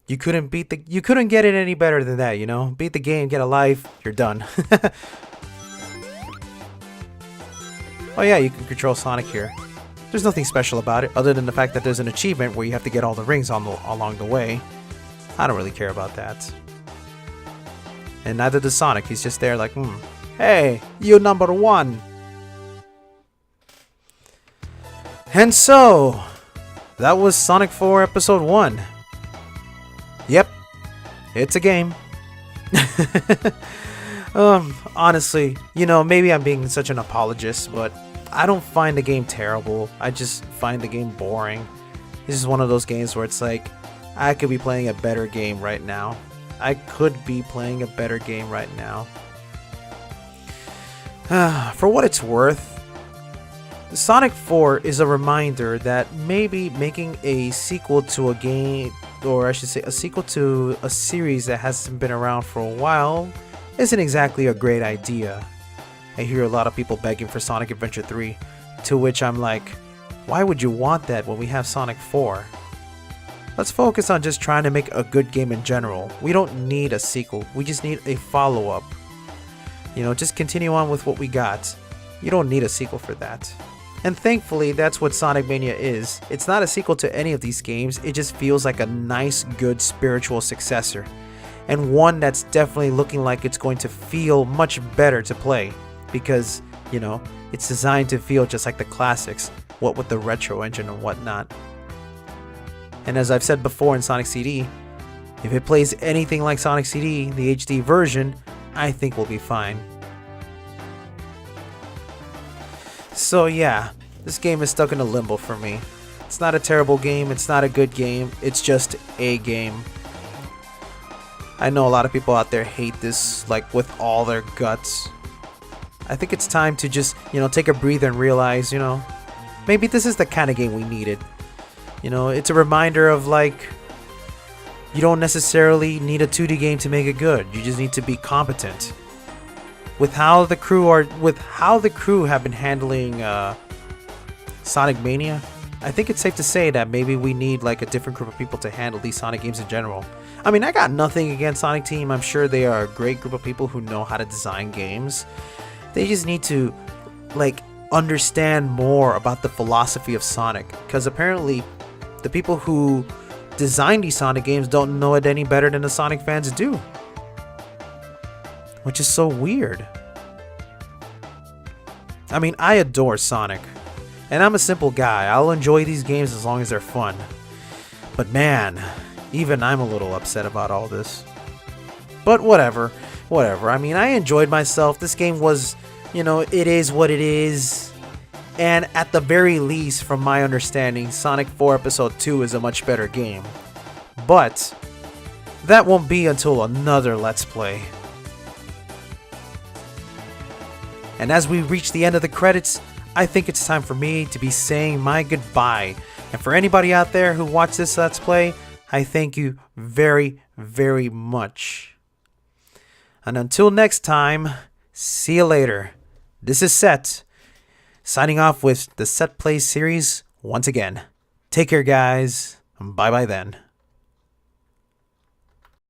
You couldn't get it any better than that, you know? Beat the game, get a life, you're done. Oh yeah, you can control Sonic here. There's nothing special about it, other than the fact that there's an achievement where you have to get all the rings along the way. I don't really care about that. And neither does Sonic. He's just there like, hey, you number one. And so, that was Sonic 4 Episode 1. Yep, it's a game. Honestly, you know, maybe I'm being such an apologist, but I don't find the game terrible. I just find the game boring. This is one of those games where it's like, I could be playing a better game right now. I could be playing a better game right now. For what it's worth, Sonic 4 is a reminder that maybe making a sequel to a game, or I should say a sequel to a series that hasn't been around for a while, isn't exactly a great idea. I hear a lot of people begging for Sonic Adventure 3, to which I'm like, why would you want that when we have Sonic 4? Let's focus on just trying to make a good game in general. We don't need a sequel, we just need a follow-up. You know, just continue on with what we got. You don't need a sequel for that. And thankfully, that's what Sonic Mania is. It's not a sequel to any of these games, it just feels like a nice, good spiritual successor. And one that's definitely looking like it's going to feel much better to play. Because, you know, it's designed to feel just like the classics, what with the retro engine and whatnot. And as I've said before in Sonic CD, if it plays anything like Sonic CD, the HD version, I think we'll be fine. So yeah, this game is stuck in a limbo for me. It's not a terrible game, it's not a good game, it's just a game. I know a lot of people out there hate this like with all their guts. I think it's time to just, you know, take a breather and realize, you know, maybe this is the kind of game we needed. You know, it's a reminder of like, you don't necessarily need a 2D game to make it good. You just need to be competent. With how the crew have been handling Sonic Mania, I think it's safe to say that maybe we need like a different group of people to handle these Sonic games in general. I mean, I got nothing against Sonic Team. I'm sure they are a great group of people who know how to design games. They just need to like understand more about the philosophy of Sonic, because apparently the people who design these Sonic games don't know it any better than the Sonic fans do. Which is so weird. I mean, I adore Sonic. And I'm a simple guy. I'll enjoy these games as long as they're fun. But man, even I'm a little upset about all this. But whatever. Whatever. I mean, I enjoyed myself. This game was, you know, it is what it is. And at the very least, from my understanding, Sonic 4 Episode 2 is a much better game. But that won't be until another Let's Play. And as we reach the end of the credits, I think it's time for me to be saying my goodbye. And for anybody out there who watched this Let's Play, I thank you very, very much. And until next time, see you later. This is Set, signing off with the Set Play series once again. Take care, guys. Bye-bye then.